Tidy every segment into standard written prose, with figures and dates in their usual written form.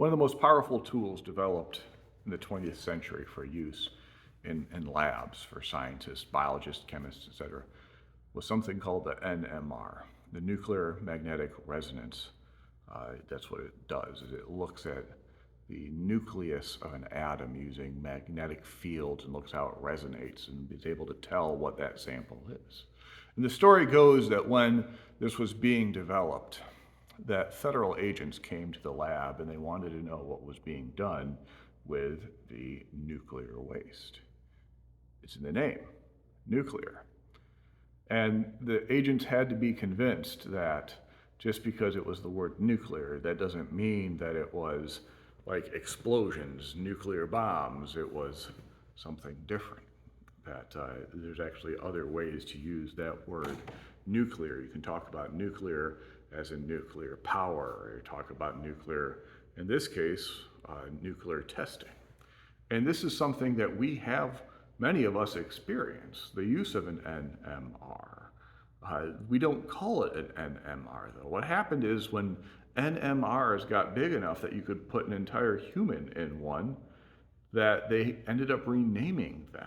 One of the most powerful tools developed in the 20th century for use in labs for scientists, biologists, chemists, etc., was something called the NMR, the nuclear magnetic resonance. That's what it does, is it looks at the nucleus of an atom using magnetic fields and looks how it resonates and is able to tell what that sample is. And the story goes that when this was being developed, that federal agents came to the lab and they wanted to know what was being done with the nuclear waste. It's in the name, nuclear. And the agents had to be convinced that just because it was the word nuclear, that doesn't mean that it was like explosions, nuclear bombs. It was something different. That there's actually other ways to use that word nuclear. You can talk about nuclear as in nuclear power, or talk about nuclear, in this case, nuclear testing. And this is something that we have, many of us experience, the use of an NMR. We don't call it an NMR though. What happened is when NMRs got big enough that you could put an entire human in one, that they ended up renaming them.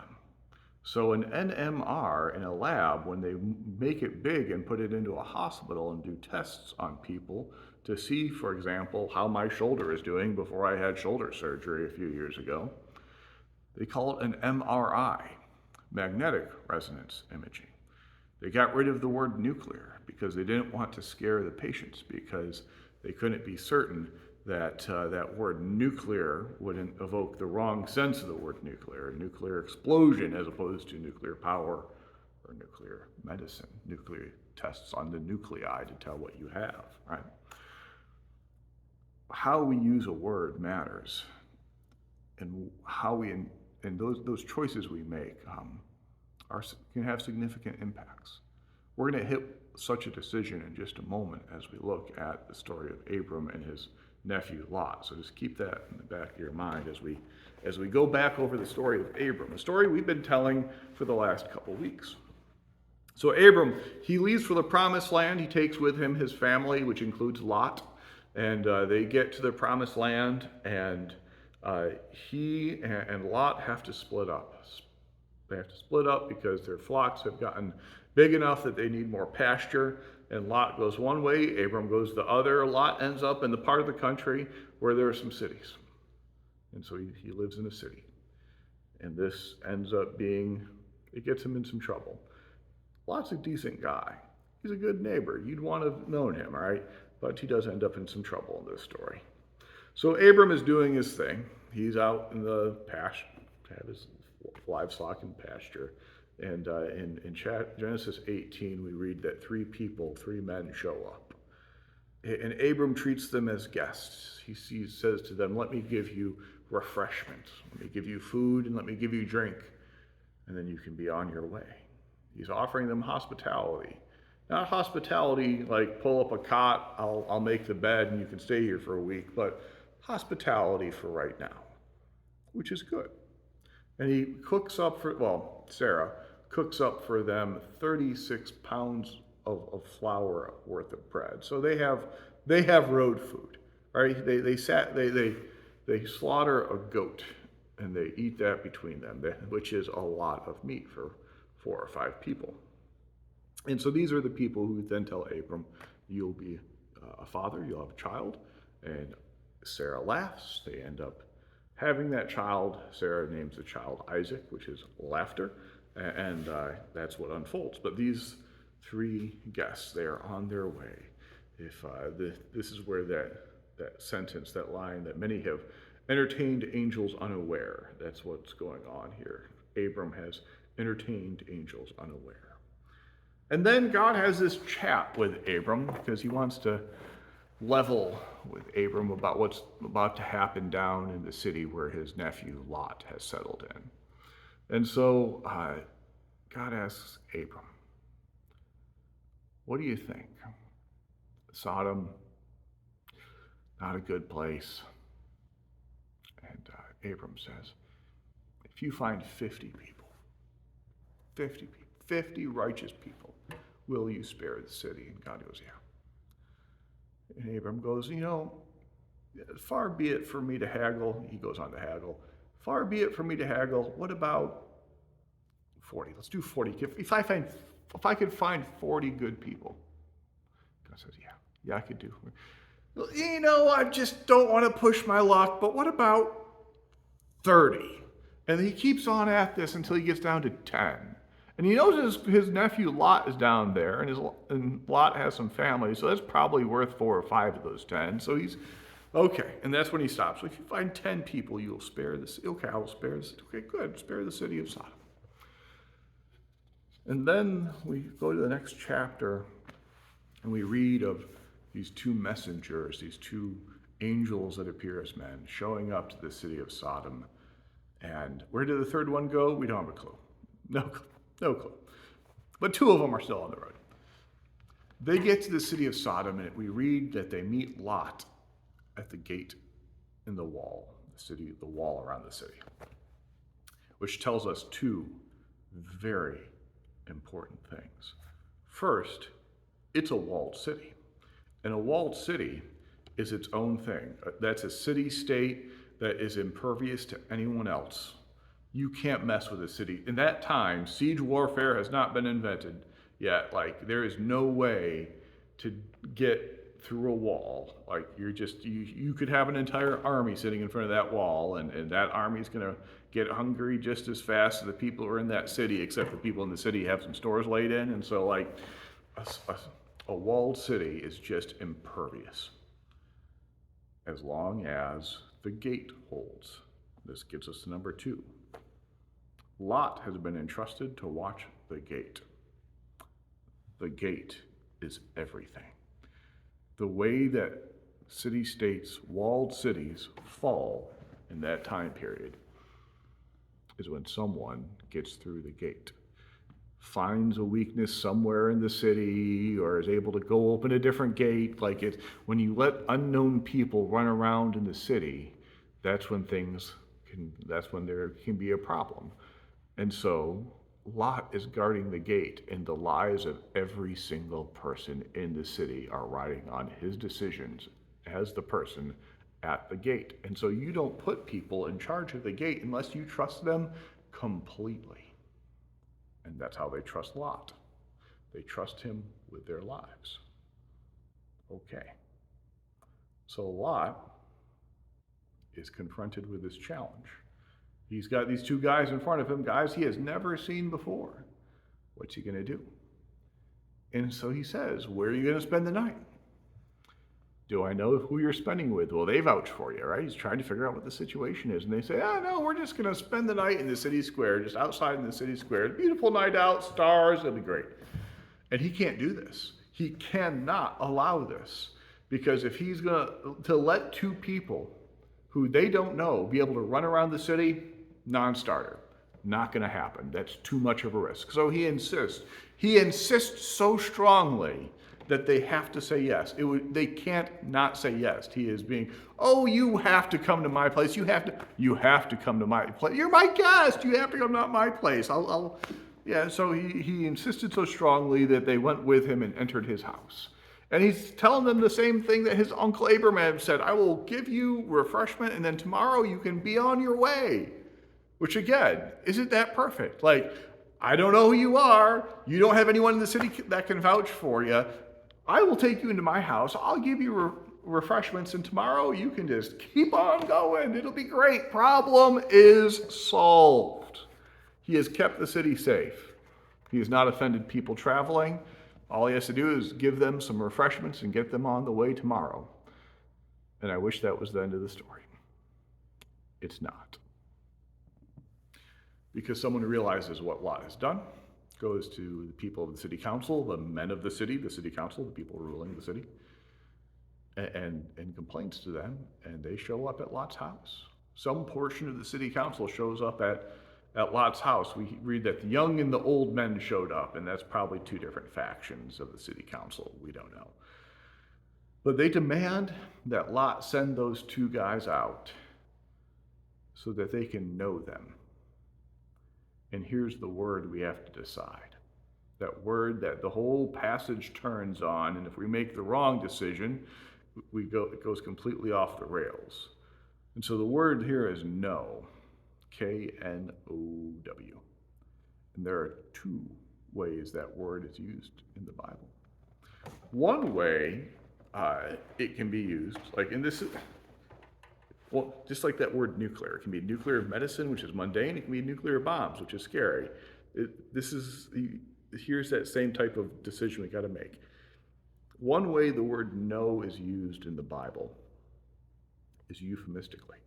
So an NMR in a lab, when they make it big and put it into a hospital and do tests on people to see, for example, how my shoulder is doing before I had shoulder surgery a few years ago, they call it an MRI, magnetic resonance imaging. They got rid of the word nuclear because they didn't want to scare the patients, because they couldn't be certain that that word nuclear wouldn't evoke the wrong sense of the word nuclear explosion as opposed to nuclear power or nuclear medicine, nuclear tests on the nuclei to tell what you have, right? How we use a word matters, and how we, and those choices we make can have significant impacts. We're going to hit such a decision in just a moment as we look at the story of Abram and his nephew Lot. So just keep that in the back of your mind as we go back over the story of Abram, a story we've been telling for the last couple weeks. So Abram, he leaves for the promised land. He takes with him his family, which includes Lot, and they get to the promised land, and he and Lot have to split up. They have to split up because their flocks have gotten big enough that they need more pasture. And Lot goes one way, Abram goes the other. Lot ends up in the part of the country where there are some cities. And so he lives in a city. And this ends up it gets him in some trouble. Lot's a decent guy. He's a good neighbor. You'd want to have known him, right? But he does end up in some trouble in this story. So Abram is doing his thing. He's out in the pasture, to have his livestock in pasture. And in Genesis 18, we read that three men show up. And Abram treats them as guests. He says to them, let me give you refreshment. Let me give you food and let me give you drink. And then you can be on your way. He's offering them hospitality. Not hospitality like pull up a cot, I'll make the bed and you can stay here for a week, but hospitality for right now, which is good. And he cooks up Sarah cooks up for them 36 pounds of flour worth of bread. So they have road food, right? They slaughter a goat and they eat that between them, which is a lot of meat for 4 or 5 people. And so these are the people who then tell Abram, you'll be a father, you'll have a child. And Sarah laughs. They end up having that child. Sarah names the child Isaac, which is laughter. And that's what unfolds. But these 3 guests, they are on their way. This is where that sentence, that line that many have entertained angels unaware, that's what's going on here. Abram has entertained angels unaware. And then God has this chat with Abram because he wants to level with Abram about what's about to happen down in the city where his nephew Lot has settled in. And so God asks Abram, what do you think? Sodom, not a good place. And Abram says, if you find 50 people, 50 righteous people, will you spare the city? And God goes, yeah. And Abram goes, Far be it for me to haggle. He goes on to haggle. Far be it for me to haggle. What about 40? Let's do 40. If I could find 40 good people. God says, yeah, I could do. I just don't want to push my luck, but what about 30? And he keeps on at this until he gets down to 10. And he knows his nephew Lot is down there, and Lot has some family, so that's probably worth 4 or 5 of those 10. So he's, okay, and that's when he stops. So if you find 10 people, you'll spare the city. Okay, I will spare the city. Okay, good, spare the city of Sodom. And then we go to the next chapter, and we read of these 2 messengers, these 2 angels that appear as men, showing up to the city of Sodom. And where did the third one go? We don't have a clue. No clue. But 2 of them are still on the road. They get to the city of Sodom, and we read that they meet Lot at the gate in the wall, the wall around the city, which tells us 2 very important things. First, it's a walled city. And a walled city is its own thing. That's a city-state that is impervious to anyone else. You can't mess with a city. In that time, siege warfare has not been invented yet. Like, there is no way to get through a wall. Like, you could have an entire army sitting in front of that wall, and that army is going to get hungry just as fast as the people who are in that city, except the people in the city have some stores laid in. And so, like, a walled city is just impervious as long as the gate holds. This gives us the number 2. Lot has been entrusted to watch the gate. The gate is everything. The way that city-states, walled cities, fall in that time period is when someone gets through the gate, finds a weakness somewhere in the city, or is able to go open a different gate. Like, it's when you let unknown people run around in the city, that's when there can be a problem. And so Lot is guarding the gate, and the lives of every single person in the city are riding on his decisions as the person at the gate. And so you don't put people in charge of the gate unless you trust them completely. And that's how they trust Lot. They trust him with their lives. Okay. So Lot is confronted with this challenge. He's got these 2 guys in front of him, guys he has never seen before. What's he going to do? And so he says, where are you going to spend the night? Do I know who you're spending with? Well, they vouch for you, right? He's trying to figure out what the situation is. And they say, no, we're just going to spend the night in the city square, just outside in the city square. Beautiful night out, stars, it'll be great. And he can't do this. He cannot allow this. Because if he's going to let 2 people who they don't know be able to run around the city, non-starter. Not going to happen. That's too much of a risk. So he insists. He insists so strongly that they have to say yes. They can't not say yes. He is being, you have to come to my place. You have to come to my place. You're my guest. You have to come to my place. So he insisted so strongly that they went with him and entered his house. And he's telling them the same thing that his uncle Abraham said, I will give you refreshment, and then tomorrow you can be on your way. Which again, isn't that perfect? Like, I don't know who you are. You don't have anyone in the city that can vouch for you. I will take you into my house. I'll give you refreshments, and tomorrow you can just keep on going. It'll be great. Problem is solved. He has kept the city safe. He has not offended people traveling. All he has to do is give them some refreshments and get them on the way tomorrow. And I wish that was the end of the story. It's not. Because someone realizes what Lot has done, goes to the people of the city council, the men of the city council, the people ruling the city, and complains to them, and they show up at Lot's house. Some portion of the city council shows up at Lot's house. We read that the young and the old men showed up, and that's probably 2 different factions of the city council. We don't know. But they demand that Lot send those 2 guys out so that they can know them. And here's the word we have to decide. That word that the whole passage turns on, and if we make the wrong decision, it goes completely off the rails. And so the word here is know, K-N-O-W. And there are two ways that word is used in the Bible. One way it can be used, like in this, well, just like that word nuclear. It can be nuclear medicine, which is mundane. It can be nuclear bombs, which is scary. Here's that same type of decision we got to make. One way the word know is used in the Bible is euphemistically,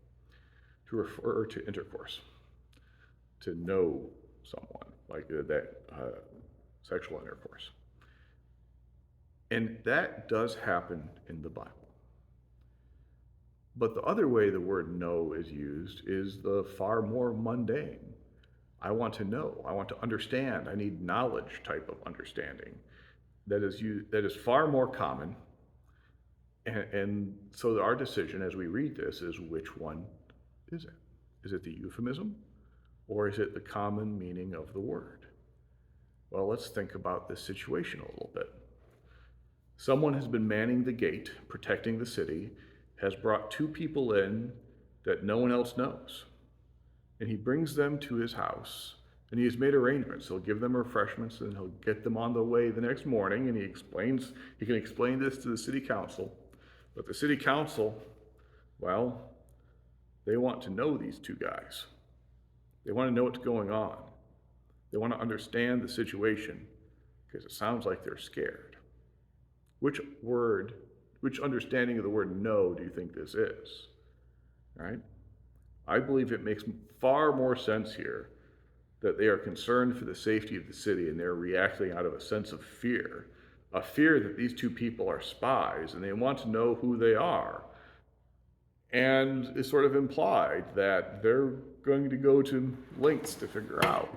to refer to intercourse, to know someone, like that sexual intercourse. And that does happen in the Bible. But the other way the word know is used is the far more mundane. I want to know, I want to understand, I need knowledge type of understanding. That is far more common. And so our decision as we read this is, which one is it? Is it the euphemism, or is it the common meaning of the word? Well, let's think about this situation a little bit. Someone has been manning the gate, protecting the city, has brought two people in that no one else knows. And he brings them to his house, and he has made arrangements. He'll give them refreshments, and he'll get them on the way the next morning, and he can explain this to the city council. But the city council, well, they want to know these two guys. They want to know what's going on. They want to understand the situation, because it sounds like they're scared. Which understanding of the word know do you think this is? Right? I believe it makes far more sense here that they are concerned for the safety of the city, and they're reacting out of a sense of fear, a fear that these two people are spies and they want to know who they are. And it's sort of implied that they're going to go to lengths to figure out,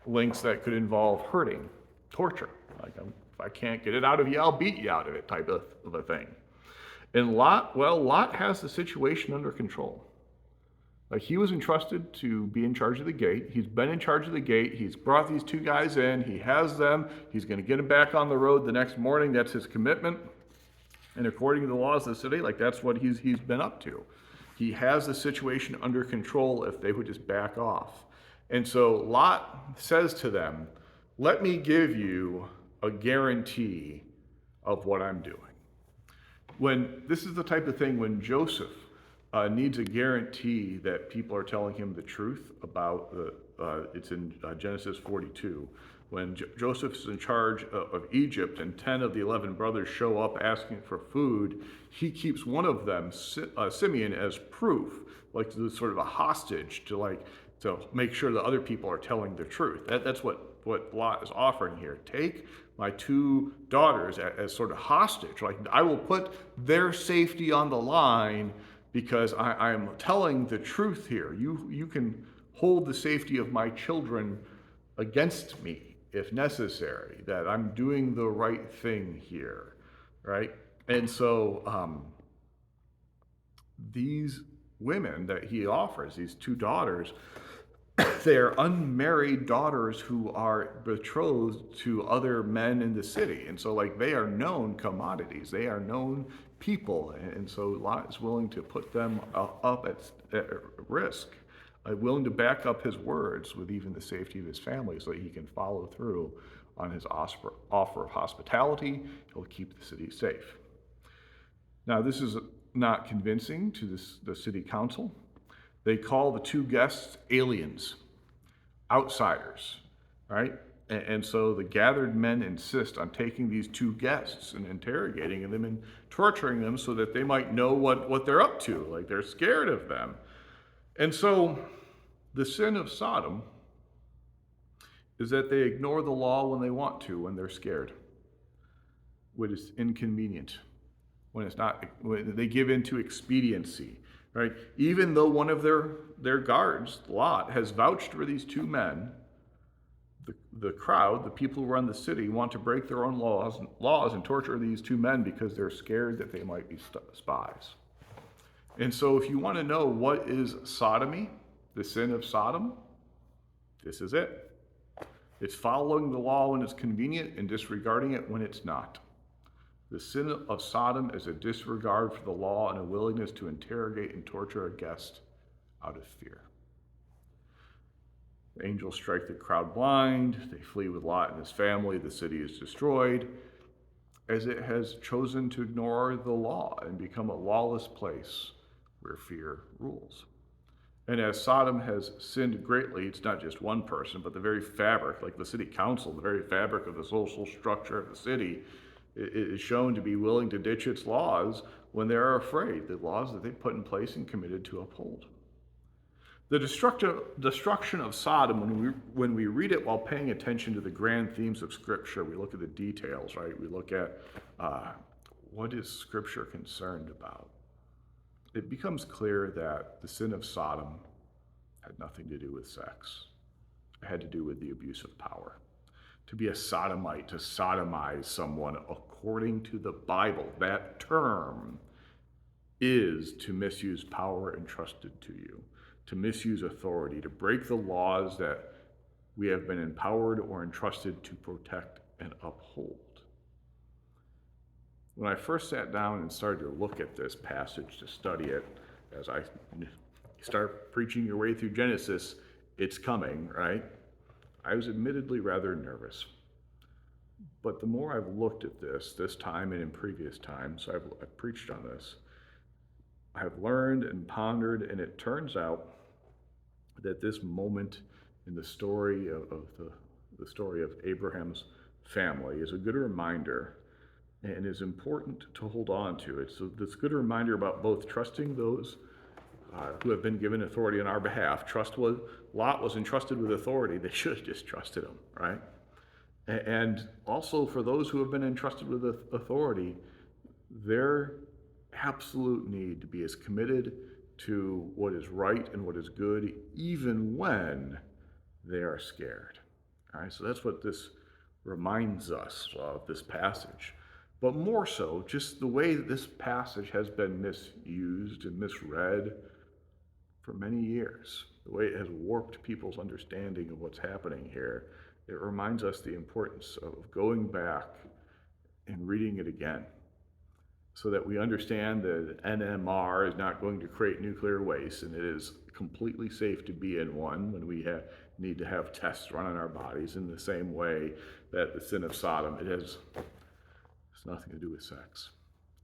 lengths that could involve hurting, torture. Like, if I can't get it out of you, I'll beat you out of it type of a thing. And Lot has the situation under control. Like, he was entrusted to be in charge of the gate. He's been in charge of the gate. He's brought these two guys in. He has them. He's going to get them back on the road the next morning. That's his commitment. And according to the laws of the city, like, that's what he's been up to. He has the situation under control if they would just back off. And so Lot says to them, let me give you a guarantee of what I'm doing. This is the type of thing when Joseph needs a guarantee that people are telling him the truth about it's in Genesis 42. When Joseph's in charge of Egypt and 10 of the 11 brothers show up asking for food, he keeps one of them, Simeon, as proof, like sort of a hostage to make sure the other people are telling the truth. That's what Lot is offering here. Take my two daughters as sort of hostage. Like, I will put their safety on the line because I am telling the truth here. You can hold the safety of my children against me if necessary, that I'm doing the right thing here, right? And so these women that he offers, these two daughters, they are unmarried daughters who are betrothed to other men in the city. And so, they are known commodities. They are known people. And so Lot is willing to put them up at risk, willing to back up his words with even the safety of his family so that he can follow through on his offer of hospitality. He'll keep the city safe. Now, this is not convincing to the city council. They call the two guests aliens, outsiders, right? And so the gathered men insist on taking these two guests and interrogating them and torturing them so that they might know what they're up to. Like, they're scared of them. And so the sin of Sodom is that they ignore the law when they want to, when they're scared, when it's inconvenient, when they give in to expediency. Right? Even though one of their guards, Lot, has vouched for these two men, the crowd, the people who run the city, want to break their own laws and torture these two men because they're scared that they might be spies. And so if you want to know what is sodomy, the sin of Sodom, this is it. It's following the law when it's convenient and disregarding it when it's not. The sin of Sodom is a disregard for the law and a willingness to interrogate and torture a guest out of fear. The angels strike the crowd blind. They flee with Lot and his family. The city is destroyed as it has chosen to ignore the law and become a lawless place where fear rules. And as Sodom has sinned greatly, it's not just one person, but the very fabric, like the city council, the very fabric of the social structure of the city, is shown to be willing to ditch its laws when they're afraid, the laws that they put in place and committed to uphold. The destruction of Sodom, when we read it while paying attention to the grand themes of Scripture, we look at the details, right? We look at what is Scripture concerned about. It becomes clear that the sin of Sodom had nothing to do with sex. It had to do with the abuse of power. To be a sodomite, to sodomize someone according to the Bible, that term is to misuse power entrusted to you, to misuse authority, to break the laws that we have been empowered or entrusted to protect and uphold. When I first sat down and started to look at this passage to study it, as I start preaching your way through Genesis, it's coming, right? I was admittedly rather nervous. But the more I've looked at this time and in previous times, I've preached on this, I've learned and pondered, and it turns out that this moment in the story of the story of Abraham's family is a good reminder and is important to hold on to. It's a good reminder about both trusting those who have been given authority on our behalf. Lot was entrusted with authority. They should have just trusted him, right? And also for those who have been entrusted with authority, their absolute need to be as committed to what is right and what is good, even when they are scared. All right, so that's what this reminds us of, this passage. But more so, just the way that this passage has been misused and misread for many years, the way it has warped people's understanding of what's happening here, it reminds us the importance of going back and reading it again, so that we understand that NMR is not going to create nuclear waste, and it is completely safe to be in one when we need to have tests run on our bodies, in the same way that the sin of Sodom, it's nothing to do with sex.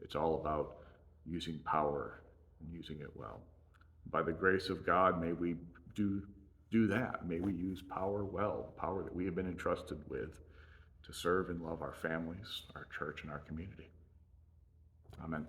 It's all about using power and using it well. By the grace of God, may we do that. May we use power well, power that we have been entrusted with to serve and love our families, our church, and our community. Amen.